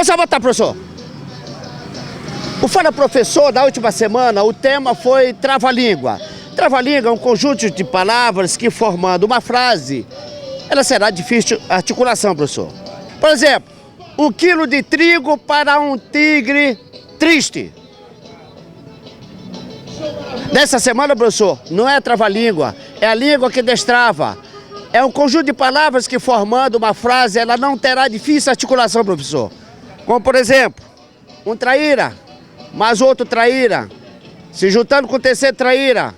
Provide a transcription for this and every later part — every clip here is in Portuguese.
Posso botar, professor? O Fala Professor, da última semana, o tema foi trava-língua. Trava-língua é um conjunto de palavras que, formando uma frase, ela será difícil de articulação, professor. Por exemplo, 1 quilo de trigo para um tigre triste. Nessa semana, professor, não é trava-língua, é a língua que destrava. É um conjunto de palavras que, formando uma frase, ela não terá difícil articulação, professor. Como, por exemplo, um traíra, mais outro traíra, se juntando com o terceiro traíra.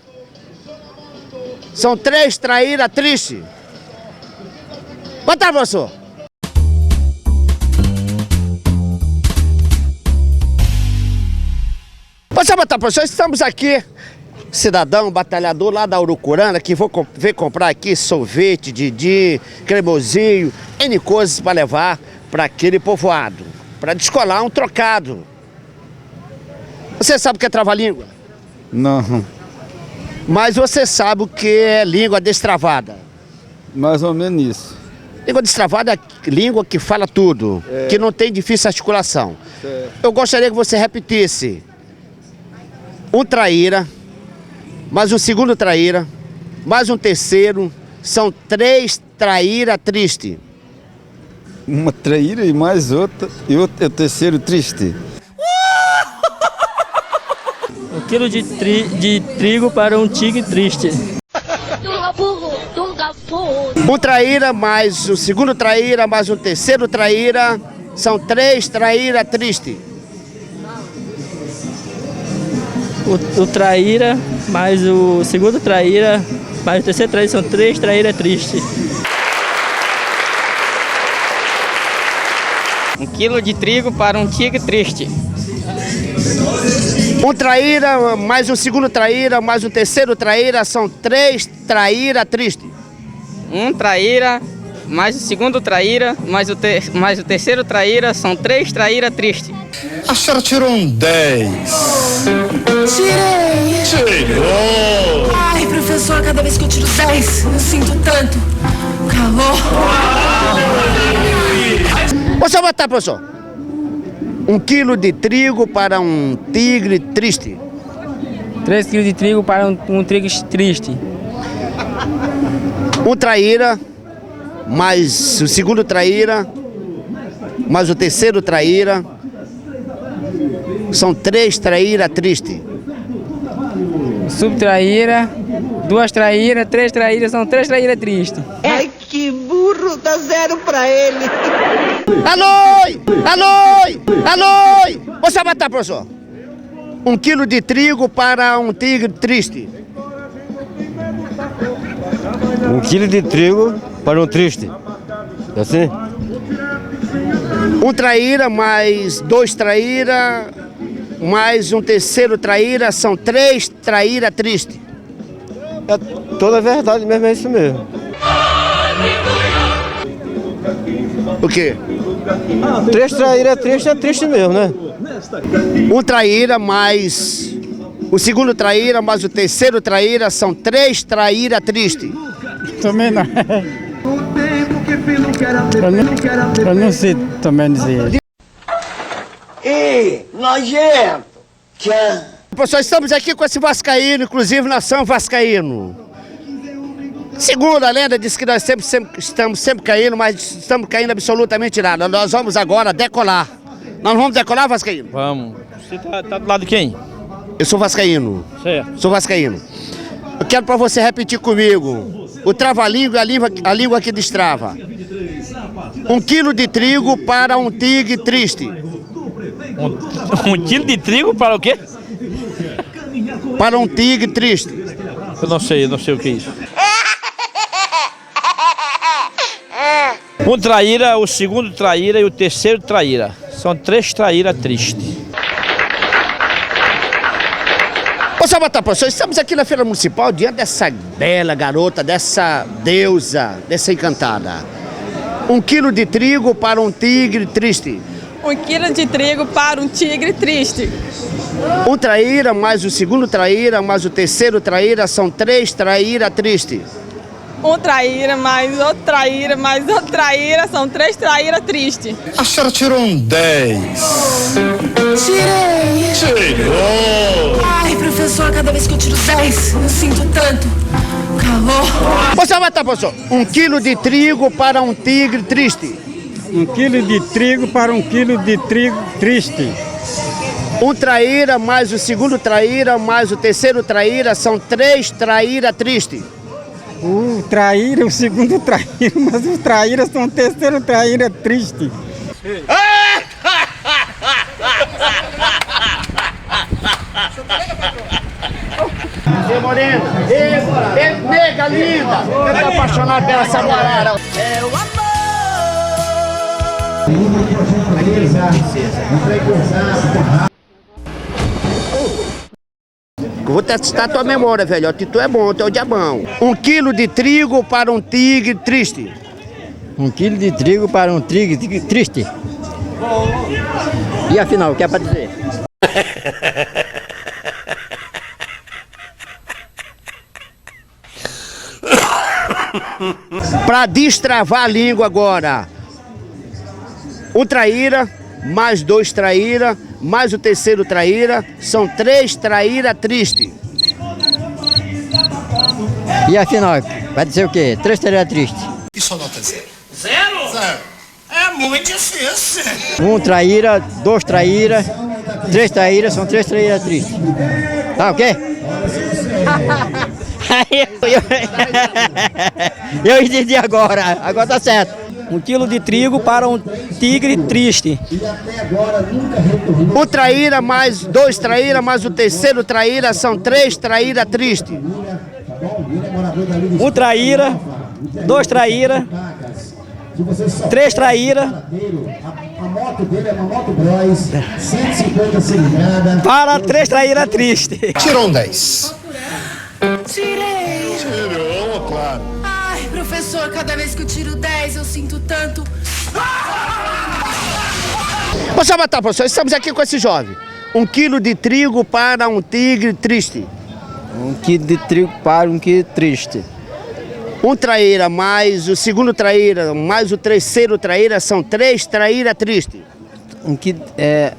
São 3 traíra tristes. Boa tarde, professor. Posso botar, professor? Estamos aqui, cidadão, batalhador lá da Urucurana, que veio comprar aqui sorvete, didi, cremosinho, N coisas para levar para aquele povoado, para descolar um trocado. Você sabe o que é trava-língua? Não, Mas você sabe o que é língua destravada? mais ou menos isso. Língua destravada é a língua que fala tudo, que não tem difícil articulação. Certo. Eu gostaria que você repetisse. Um traíra, mais um segundo traíra, mais um terceiro, são 3 traíra triste. Uma traíra e mais outra, e o terceiro triste. 1 quilo de trigo para um tigre triste. Um traíra, mais o segundo traíra, mais um terceiro traíra, são 3 traíra triste. O traíra, mais o segundo traíra, mais o terceiro traíra, são 3 traíra triste. 1 quilo de trigo para um tigre triste. Um traíra, mais um segundo traíra, mais um terceiro traíra, são 3 traíra triste. Um traíra, mais o segundo traíra, mais o terceiro traíra, são 3 traíra triste. A senhora tirou um 10. Tirei! Tirou! Ai, professor, cada vez que eu tiro 10, eu sinto tanto calor. Posso botar, professor? 1 quilo de trigo para um tigre triste. 3 quilos de trigo para um tigre triste. Um traíra, mais o segundo traíra, mais o terceiro traíra, são 3 traíra triste. Subtraíra, 2 traíras, 3 traíras, são 3 traíras tristes. Ai, que burro, dá 0 pra ele. Alô! Alô! Alô! Você botar, professor? 1 quilo de trigo para um tigre triste. 1 quilo de trigo para um triste. É assim? Um traíra, mais 2 traíra, mais um terceiro traíra, são 3 traíra triste. É toda a verdade mesmo, é isso mesmo. O quê? 3 traíra é triste mesmo, né? Um traíra, mais o segundo traíra, mais o terceiro traíra, são 3 traíra triste. Também não. Eu não sei também dizer. Ei, nojento. Professor, estamos aqui com esse vascaíno, inclusive nação vascaíno. Segundo a lenda, diz que nós estamos sempre caindo, mas estamos caindo absolutamente nada. Nós vamos agora decolar. Nós vamos decolar, vascaíno? Vamos. Você tá do lado de quem? Eu sou vascaíno. Certo. Sou vascaíno. Eu quero para você repetir comigo. O trava-língua é a língua que destrava. 1 quilo de trigo para um tigre triste. 1 quilo de trigo para o quê? Para um tigre triste. Eu não sei o que é isso. Um traíra, o segundo traíra e o terceiro traíra. São 3 traíra tristes. Posso botar, professor? Estamos aqui na Feira Municipal diante dessa bela garota, dessa deusa, dessa encantada. 1 quilo de trigo para um tigre triste. 1 quilo de trigo para um tigre triste. Um traíra, mais o segundo traíra, mais o terceiro traíra, são 3 traíra triste. Um traíra, mais outro traíra, mais outro traíra. São 3 traíras tristes. A senhora tirou um 10. Tirei. Tirou. Ai, professor, cada vez que eu tiro 10, eu sinto tanto calor. Você vai estar, professor. 1 quilo de trigo para um tigre triste. 1 quilo de trigo para 1 quilo de trigo triste. Um traíra mais o segundo traíra mais o terceiro traíra são 3 traíra triste. O traíra, o segundo traíra, mas os traíras são o terceiro traíra triste. Ei, morena, ei, nega linda, eu tô apaixonado pela Samuarara. É o amor. Vou testar tua memória, velhote. Tu é bom, tu é o diabão. 1 quilo de trigo para um tigre triste. 1 quilo de trigo para um tigre triste. E afinal, o que é para dizer? Para destravar a língua agora. 1 traíra, mais 2 traíra, mais o terceiro traíra, são 3 traíra triste. E afinal, vai dizer o quê? 3 traíra triste. E sua nota é 0? Zero? É muito difícil. 1 traíra, 2 traíra, 3 traíra, são 3 traíra tristes. Tá ok? Eu entendi agora tá certo. 1 quilo de trigo para um tigre triste. 1 traíra mais 2 traíra mais o terceiro traíra são 3 traíra triste. 1 traíra, 2 traíra, 3 traíra. Para 3 traíra triste. Tirou um 10. Tirei. Tirou, claro. Ai, professor, cada vez que eu tiro 10, eu sinto tanto. Você vai estar, professor, estamos aqui com esse jovem. 1 quilo de trigo para um tigre triste. 1 quilo de trigo para um tigre triste. 1 traíra mais o segundo traíra mais o terceiro traíra são 3 traíra triste.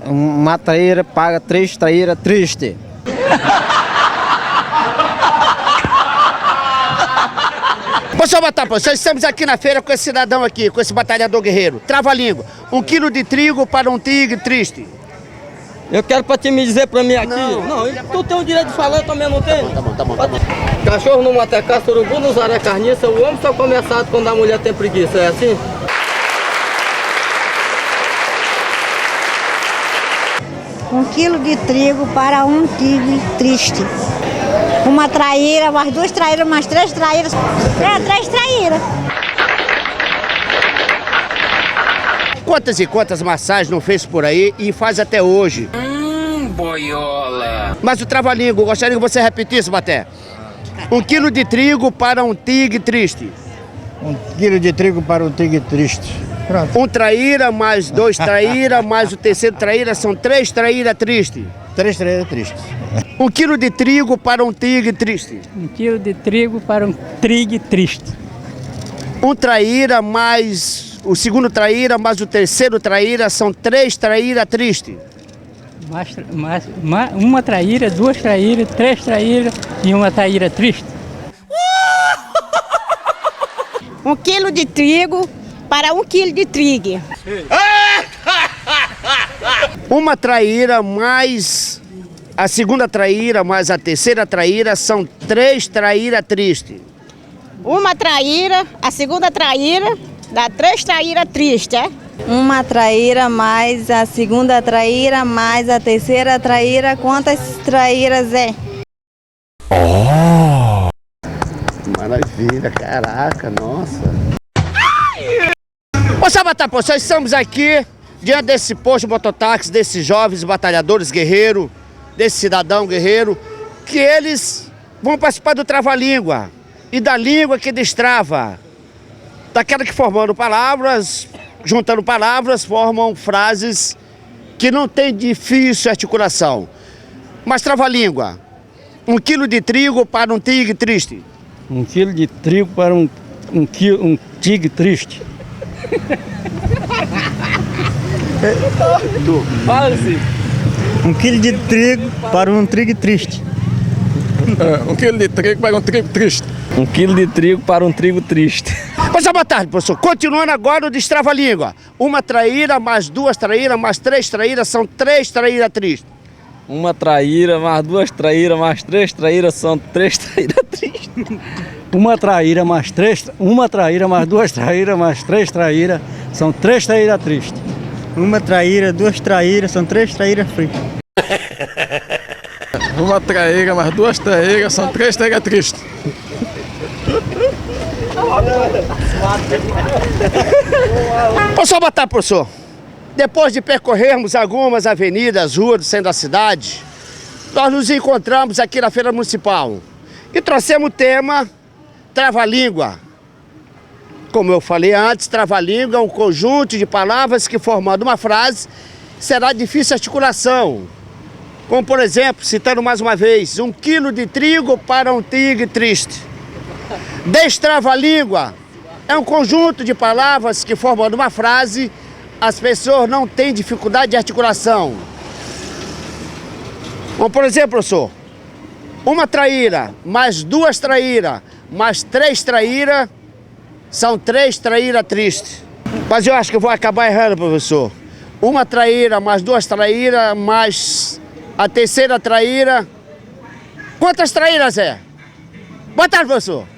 Uma traíra paga 3 traíra triste. Você vai estar, professor, estamos aqui na feira com esse cidadão aqui, com esse batalhador guerreiro. Trava a língua. 1 quilo de trigo para um tigre triste. Eu quero pra te me dizer pra mim aqui. Não. Tu tem o direito de falar, eu também não tenho. Tá bom. Cachorro no matecá, urubu no zaré carniça, o homem só come assado quando a mulher tem preguiça, é assim? Um quilo de trigo para um tigre triste. 1 traíra, mais 2 traíras, mais 3 traíras. 3 traíras. Quantas e quantas massagens não fez por aí e faz até hoje. Boiola. Mas o trava-língua, gostaria que você repetisse, Baté. 1 quilo de trigo para um tigre triste. 1 quilo de trigo para um tigre triste. Pronto. 1 traíra mais 2 traíra mais o terceiro traíra são 3 traíra triste. 3 traíra tristes. 1 quilo de trigo para um tigre triste. 1 quilo de trigo para um tigre triste. 1 traíra mais o segundo traíra mais o terceiro traíra são 3 traíra triste. Uma traíra, 2 traíras, 3 traíras e 1 traíra triste. 1 quilo de trigo para 1 quilo de trigo. 1 traíra mais a segunda traíra mais a terceira traíra são 3 traíra triste. 1 traíra, a segunda traíra, dá 3 traíra triste, é? 1 traíra mais a segunda traíra mais a terceira traíra. Quantas traíras é? Maravilha, caraca, nossa. Ô Sabatá, nós estamos aqui diante desse posto de mototáxi, desses jovens batalhadores guerreiros, desse cidadão guerreiro, que eles vão participar do trava-língua e da língua que destrava, daquela que formando palavras, juntando palavras, formam frases que não tem difícil articulação. Mas trava-língua, 1 quilo de trigo para um tigre triste. 1 quilo de trigo para um tigre triste. Fala assim. 1 quilo de trigo para um trigo triste. 1 quilo de trigo para um trigo triste. 1 quilo de trigo para um trigo triste. Mas boa tarde, professor. Continuando agora o destrava-língua. Uma traíra, mais 2 traíras, mais 3 traíras, são 3 traíras tristes. Uma traíra, mais 2 traíras, mais 3 traíras, são 3 traíras tristes. Uma traíra mais 2 traíras, mais 3 traíras, são 3 traíras tristes. Uma traíra, 2 traíras, são 3 traíras fritas. Uma traíra mais 2 traíras, são 3 traíras tristes. Posso botar, professor? Depois de percorrermos algumas avenidas, ruas do centro da cidade, nós nos encontramos aqui na Feira Municipal e trouxemos o tema trava-língua. Como eu falei antes, trava-língua é um conjunto de palavras que, formando uma frase, será difícil a articulação. Como, por exemplo, citando mais uma vez, 1 quilo de trigo para um tigre triste. Destrava-língua é um conjunto de palavras que, formando uma frase, as pessoas não têm dificuldade de articulação. Como, por exemplo, professor, uma traíra, mais 2 traíras, mais 3 traíras, são 3 traíras tristes. Mas eu acho que eu vou acabar errando, professor. Uma traíra, mais 2 traíras, mais a terceira traíra. Quantas traíras é? Boa tarde, professor.